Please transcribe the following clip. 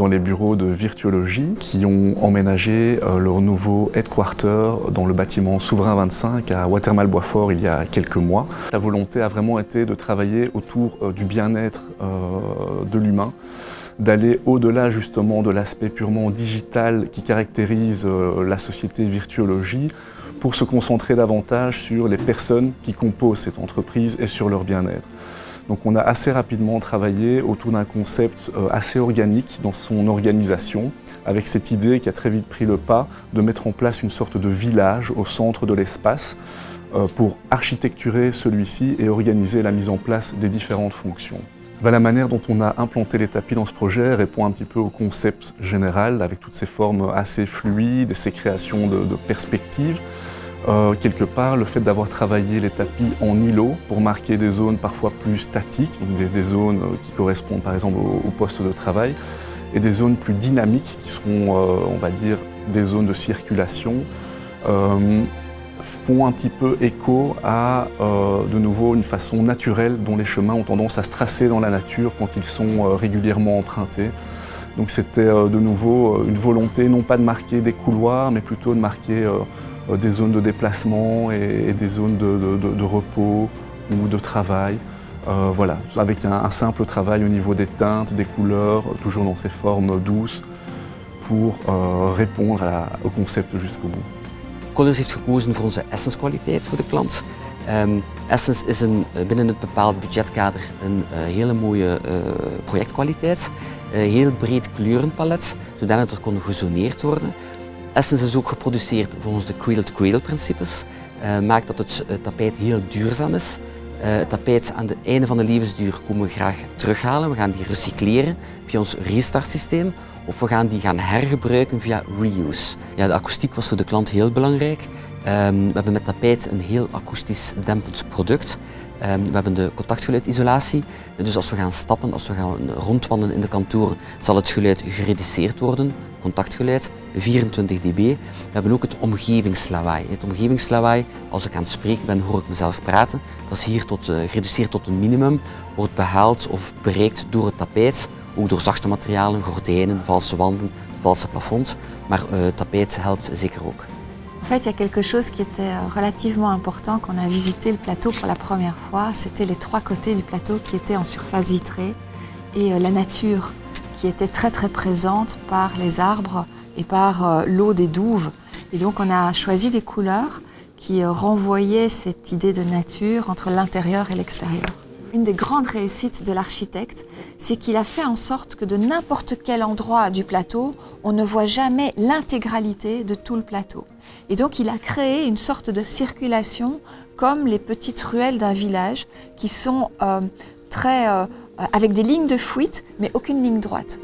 dans les bureaux de Virtuologie qui ont emménagé leur nouveau headquarter dans le bâtiment Souverain 25 à Watermal-Boisfort il y a quelques mois. La volonté a vraiment été de travailler autour du bien-être de l'humain, d'aller au-delà justement de l'aspect purement digital qui caractérise la société Virtuologie pour se concentrer davantage sur les personnes qui composent cette entreprise et sur leur bien-être. Donc on a assez rapidement travaillé autour d'un concept assez organique dans son organisation, avec cette idée qui a très vite pris le pas de mettre en place une sorte de village au centre de l'espace pour architecturer celui-ci et organiser la mise en place des différentes fonctions. La manière dont on a implanté les tapis dans ce projet répond un petit peu au concept général, avec toutes ces formes assez fluides et ces créations de perspectives. Quelque part, le fait d'avoir travaillé les tapis en îlots pour marquer des zones parfois plus statiques, donc des zones qui correspondent par exemple au poste de travail, et des zones plus dynamiques qui seront, on va dire, des zones de circulation, font un petit peu écho à, de nouveau, une façon naturelle dont les chemins ont tendance à se tracer dans la nature quand ils sont régulièrement empruntés. Donc c'était de nouveau une volonté non pas de marquer des couloirs, mais plutôt de marquer des zones de déplacement et des zones de repos ou de travail. Voilà, avec un simple travail au niveau des teintes, des couleurs, toujours dans ces formes douces, pour répondre au concept jusqu'au bout. Colors heeft gekozen voor onze Essence-kwaliteit voor de klant. Essence is binnen het bepaald budgetkader een hele mooie projectkwaliteit. Heel breed kleurenpalet, zodat er kon gezoneerd worden. Essence is ook geproduceerd volgens de cradle-to-cradle principes. Maakt dat het tapijt heel duurzaam is. Het tapijt aan het einde van de levensduur komen we graag terughalen. We gaan die recycleren via ons restart systeem. Of we gaan die gaan hergebruiken via reuse. Ja, de akoestiek was voor de klant heel belangrijk. We hebben met tapijt een heel akoestisch dempend product. We hebben de contactgeluidisolatie. Dus als we gaan stappen, als we gaan rondwandelen in de kantoor, zal het geluid gereduceerd worden. Contactgeluid, 24 dB. We hebben ook het omgevingslawaai. Het omgevingslawaai, als ik aan het spreken ben, hoor ik mezelf praten. Dat is hier gereduceerd tot een minimum, wordt behaald of bereikt door het tapijt. Ook door zachte materialen, gordijnen, valse wanden, valse plafonds. Maar het tapijt helpt zeker ook. En fait, il y a quelque chose qui était relativement important quand on a visité le plateau pour la première fois. C'était les trois côtés du plateau qui étaient en surface vitrée et la nature qui était très très présente par les arbres et par l'eau des douves. Et donc on a choisi des couleurs qui renvoyaient cette idée de nature entre l'intérieur et l'extérieur. Une des grandes réussites de l'architecte, c'est qu'il a fait en sorte que de n'importe quel endroit du plateau, on ne voit jamais l'intégralité de tout le plateau. Et donc il a créé une sorte de circulation comme les petites ruelles d'un village qui sont avec des lignes de fuite, mais aucune ligne droite.